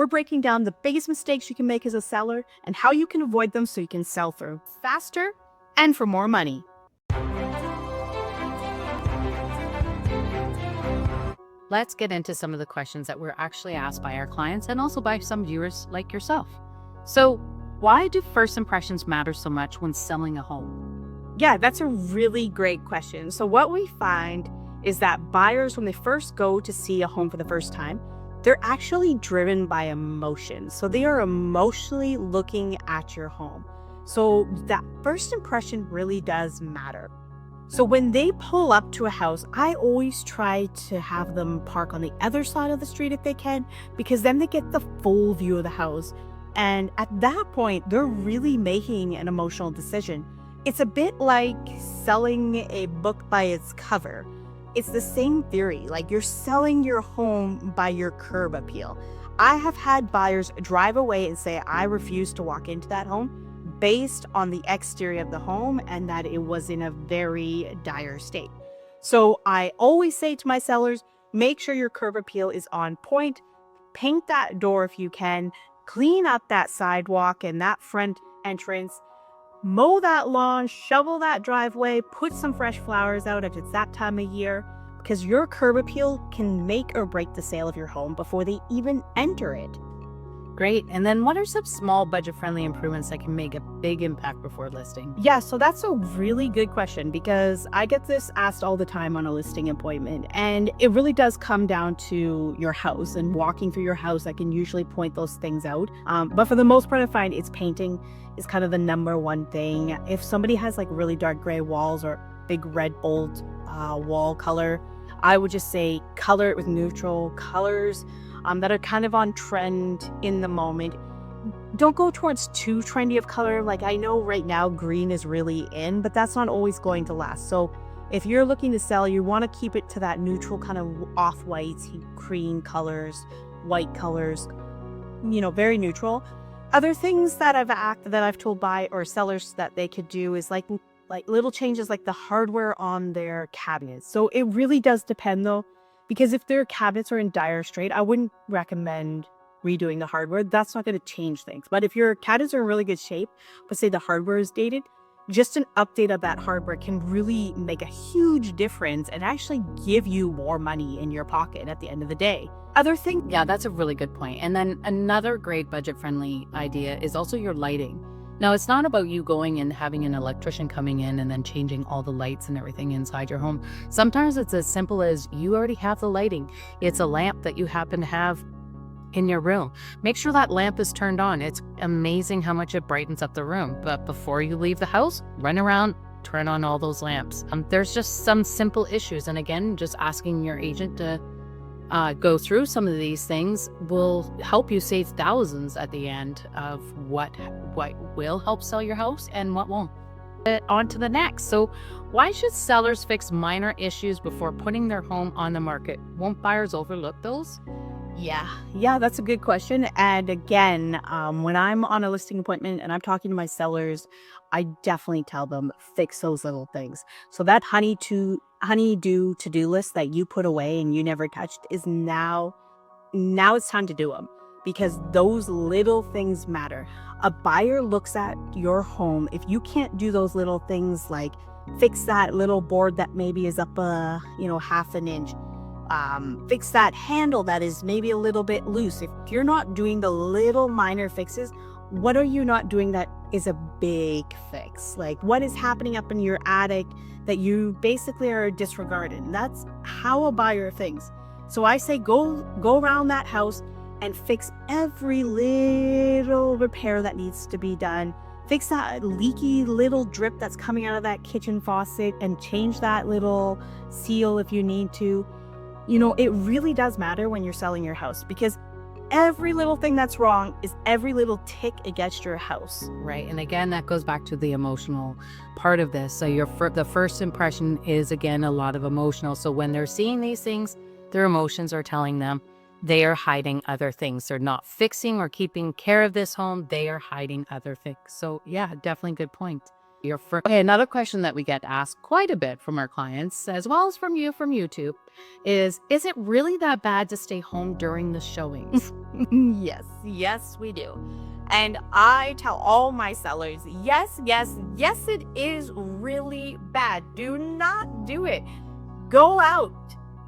We're breaking down the biggest mistakes you can make as a seller and how you can avoid them so you can sell through faster and for more money. Let's get into some of the questions that we're actually asked by our clients and also by some viewers like yourself. So, why do first impressions matter so much when selling a home? Yeah, that's a really great question. So what we find is that buyers, when they first go to see a home for the first time, they're actually driven by emotion. So they are emotionally looking at your home. So that first impression really does matter. So when they pull up to a house, I always try to have them park on the other side of the street if they can, because then they get the full view of the house. And at that point, they're really making an emotional decision. It's a bit like selling a book by its cover. It's the same theory, like you're selling your home by your curb appeal. I have had buyers drive away and say, I refuse to walk into that home based on the exterior of the home and that it was in a very dire state. So I always say to my sellers, make sure your curb appeal is on point, paint that door if you can, clean up that sidewalk and that front entrance, mow that lawn, shovel that driveway, put some fresh flowers out if it's that time of year, because your curb appeal can make or break the sale of your home before they even enter it. Great. And then what are some small budget-friendly improvements that can make a big impact before listing? Yeah, so that's a really good question because I get this asked all the time on a listing appointment. And it really does come down to your house and walking through your house. I can usually point those things out. But for the most part, I find it's painting is kind of the number one thing. If somebody has like really dark gray walls or big red bold wall color, I would just say color it with neutral colors that are kind of on trend in the moment. Don't go towards too trendy of color. Like I know right now green is really in, but that's not always going to last. So if you're looking to sell, you want to keep it to that neutral kind of off-whites, cream colors, white colors, very neutral. Other things that I've told buy or sellers that they could do is like little changes like the hardware on their cabinets. So it really does depend though, because if their cabinets are in dire strait, I wouldn't recommend redoing the hardware. That's not going to change things. But if your cabinets are in really good shape, but say the hardware is dated, just an update of that hardware can really make a huge difference and actually give you more money in your pocket at the end of the day. Other thing, Yeah, that's a really good point. And then another great budget-friendly idea is also your lighting. Now, it's not about you going and having an electrician coming in and then changing all the lights and everything inside your home. Sometimes it's as simple as you already have the lighting. It's a lamp that you happen to have in your room. Make sure that lamp is turned on. It's amazing how much it brightens up the room. But before you leave the house, run around, turn on all those lamps. There's just some simple issues. And again, just asking your agent to go through some of these things will help you save thousands at the end of what will help sell your house and what won't. On to the next. So why should sellers fix minor issues before putting their home on the market? Won't buyers overlook those? Yeah, that's a good question. And again, when I'm on a listing appointment and I'm talking to my sellers, I definitely tell them fix those little things. So that honeydew to-do list that you put away and you never touched is now it's time to do them because those little things matter. A buyer looks at your home. If you can't do those little things like fix that little board that maybe is up half an inch, fix that handle that is maybe a little bit loose. If you're not doing the little minor fixes, what are you not doing that is a big fix? Like what is happening up in your attic that you basically are disregarding? That's how a buyer thinks. So I say go around that house and fix every little repair that needs to be done. Fix that leaky little drip that's coming out of that kitchen faucet and change that little seal if you need to. It really does matter when you're selling your house because every little thing that's wrong is every little tick against your house. Right. And again, that goes back to the emotional part of this. So the first impression is, again, a lot of emotional. So when they're seeing these things, their emotions are telling them they are hiding other things. They're not fixing or keeping care of this home. They are hiding other things. So yeah, definitely good point. Your first. Okay, another question that we get asked quite a bit from our clients, as well as from you from YouTube, is it really that bad to stay home during the showings? Yes, we do. And I tell all my sellers, yes, it is really bad. Do not do it. Go out.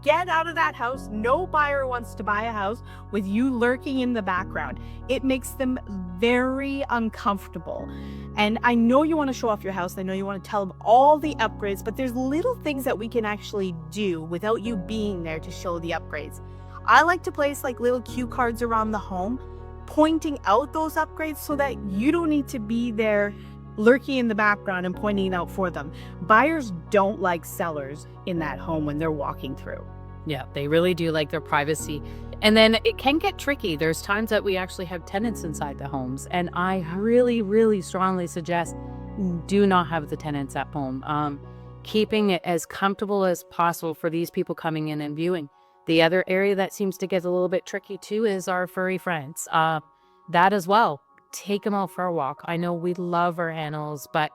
Get out of that house. No buyer wants to buy a house with you lurking in the background. It makes them very uncomfortable. And I know you want to show off your house. I know you want to tell them all the upgrades, but there's little things that we can actually do without you being there to show the upgrades. I like to place like little cue cards around the home, pointing out those upgrades so that you don't need to be there lurking in the background and pointing it out for them. Buyers don't like sellers in that home when they're walking through. Yeah, they really do like their privacy. And then it can get tricky. There's times that we actually have tenants inside the homes. And I really, really strongly suggest do not have the tenants at home. Keeping it as comfortable as possible for these people coming in and viewing. The other area that seems to get a little bit tricky too is our furry friends. That as well. Take them out for a walk. I know we love our animals, but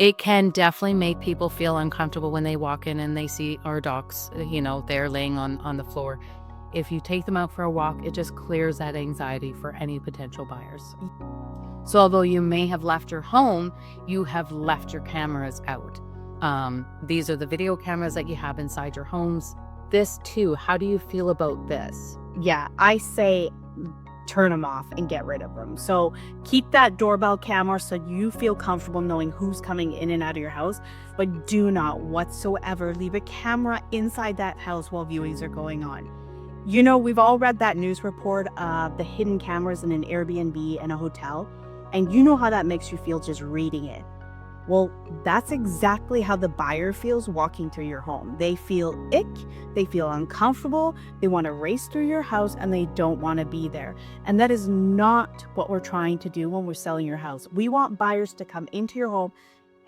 it can definitely make people feel uncomfortable when they walk in and they see our dogs, they're laying on the floor. If you take them out for a walk, it just clears that anxiety for any potential buyers. So although you may have left your home, you have left your cameras out. These are the video cameras that you have inside your homes. This too, how do you feel about this? Yeah, I say turn them off and get rid of them. So keep that doorbell camera so you feel comfortable knowing who's coming in and out of your house, but do not whatsoever leave a camera inside that house while viewings are going on. We've all read that news report of the hidden cameras in an Airbnb and a hotel, and you know how that makes you feel just reading it. Well, that's exactly how the buyer feels walking through your home. They feel ick, they feel uncomfortable, they want to race through your house, and they don't want to be there. And that is not what we're trying to do when we're selling your house. We want buyers to come into your home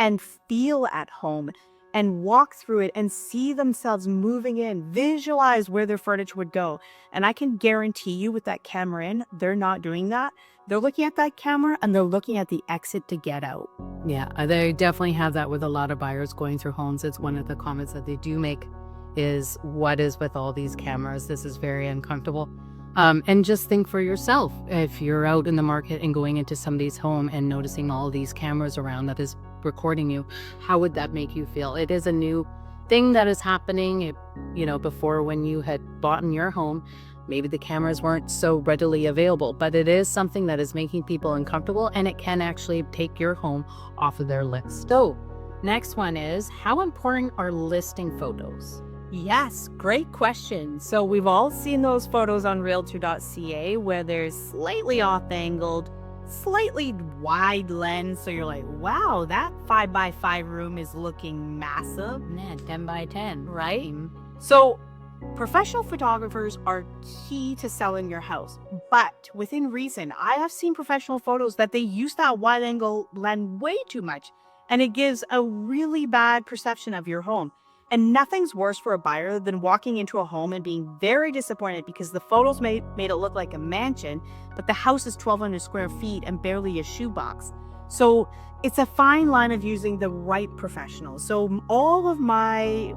and feel at home and walk through it and see themselves moving in, visualize where their furniture would go. And I can guarantee you with that camera in, they're not doing that. They're looking at that camera and they're looking at the exit to get out. Yeah, they definitely have that with a lot of buyers going through homes. It's one of the comments that they do make is, what is with all these cameras? This is very uncomfortable. And just think for yourself, if you're out in the market and going into somebody's home and noticing all these cameras around that is recording you, how would that make you feel? It is a new thing that is happening. Before, when you had bought in your home, maybe the cameras weren't so readily available, but it is something that is making people uncomfortable, and it can actually take your home off of their list. So next one is, how important are listing photos? Yes, great question. So we've all seen those photos on realtor.ca where they're slightly off-angled, slightly wide lens. So you're like, wow, that 5x5 room is looking massive. Yeah, 10 by 10, right? So professional photographers are key to selling your house, but within reason. I have seen professional photos that they use that wide angle lens way too much, and it gives a really bad perception of your home. And nothing's worse for a buyer than walking into a home and being very disappointed because the photos made it look like a mansion, but the house is 1,200 square feet and barely a shoebox. So it's a fine line of using the right professional. So all of my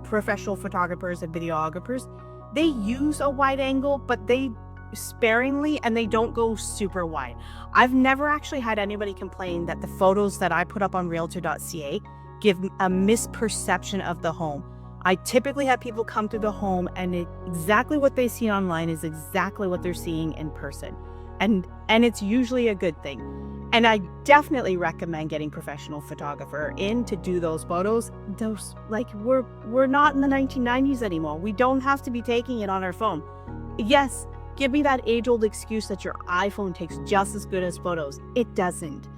professional photographers and videographers, they use a wide angle, but they sparingly, and they don't go super wide. I've never actually had anybody complain that the photos that I put up on realtor.ca give a misperception of the home. I typically have people come to the home and exactly what they see online is exactly what they're seeing in person. And it's usually a good thing. And I definitely recommend getting professional photographer in to do those photos. We're not in the 1990s anymore. We don't have to be taking it on our phone. Yes, give me that age-old excuse that your iPhone takes just as good as photos. It doesn't.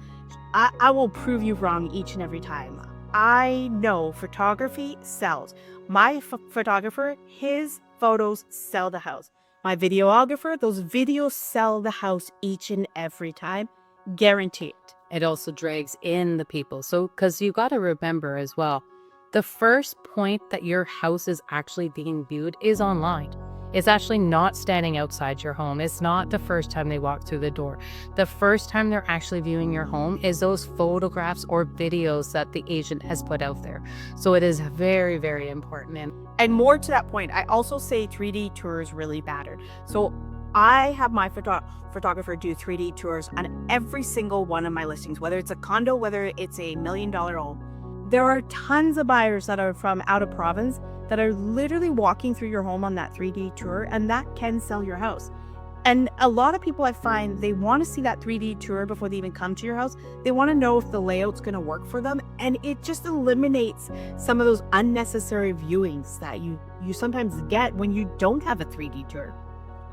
I will prove you wrong each and every time. I know photography sells. My photographer, his photos sell the house. My videographer, those videos sell the house each and every time. Guaranteed. It also drags in the people. So, because you got to remember as well, the first point that your house is actually being viewed is online. It's actually not standing outside your home. It's not the first time they walk through the door. The first time they're actually viewing your home is those photographs or videos that the agent has put out there. So it is very, very important. And more to that point, I also say 3D tours really matter. So I have my photographer do 3D tours on every single one of my listings, whether it's a condo, whether it's a $1 million home. There are tons of buyers that are from out of province that are literally walking through your home on that 3D tour, and that can sell your house. And a lot of people, I find, they want to see that 3D tour before they even come to your house. They want to know if the layout's going to work for them, and it just eliminates some of those unnecessary viewings that you sometimes get when you don't have a 3D tour.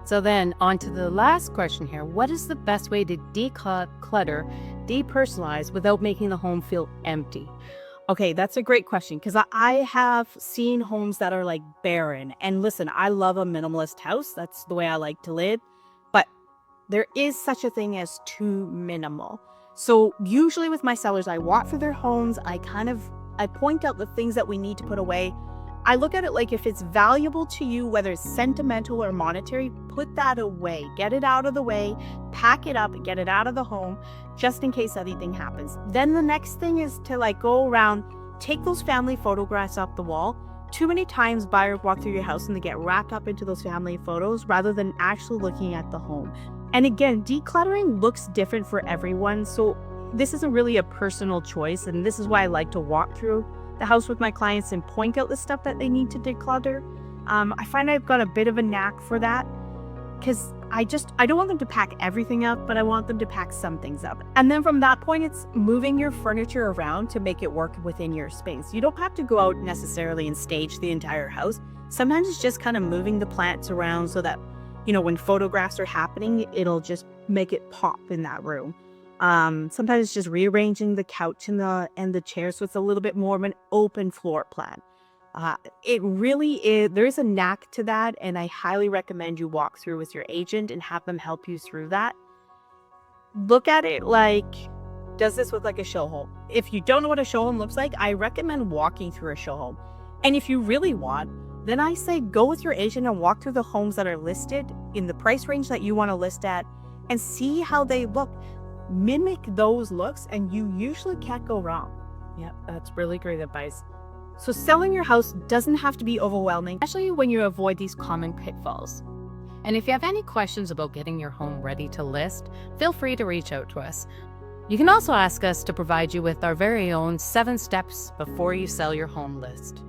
So then on to the last question here. What is the best way to declutter, depersonalize without making the home feel empty? Okay, that's a great question, because I have seen homes that are like barren. And listen, I love a minimalist house. That's the way I like to live. But there is such a thing as too minimal. So usually with my sellers, I walk through their homes. I point out the things that we need to put away. I look at it like, if it's valuable to you, whether it's sentimental or monetary, put that away. Get it out of the way, pack it up, and get it out of the home, just in case anything happens. Then the next thing is to go around, take those family photographs off the wall. Too many times buyers walk through your house and they get wrapped up into those family photos rather than actually looking at the home. And again, decluttering looks different for everyone. So this isn't really a personal choice. And this is why I like to walk through the house with my clients and point out the stuff that they need to declutter. I find I've got a bit of a knack for that, because I don't want them to pack everything up, but I want them to pack some things up. And then from that point, it's moving your furniture around to make it work within your space. You don't have to go out necessarily and stage the entire house. Sometimes it's just kind of moving the plants around so that, when photographs are happening, it'll just make it pop in that room. Sometimes it's just rearranging the couch and the chair so it's a little bit more of an open floor plan. It really is. There is a knack to that, and I highly recommend you walk through with your agent and have them help you through that. Look at it like, does this look like a show home? If you don't know what a show home looks like, I recommend walking through a show home. And if you really want, then I say go with your agent and walk through the homes that are listed in the price range that you want to list at and see how they look. Mimic those looks, and you usually can't go wrong. Yeah, that's really great advice. So selling your house doesn't have to be overwhelming, especially when you avoid these common pitfalls. And if you have any questions about getting your home ready to list, feel free to reach out to us. You can also ask us to provide you with our very own 7 steps before you sell your home list.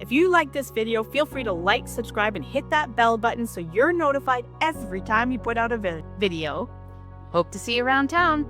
If you like this video, feel free to like, subscribe, and hit that bell button so you're notified every time you put out a video. Hope to see you around town.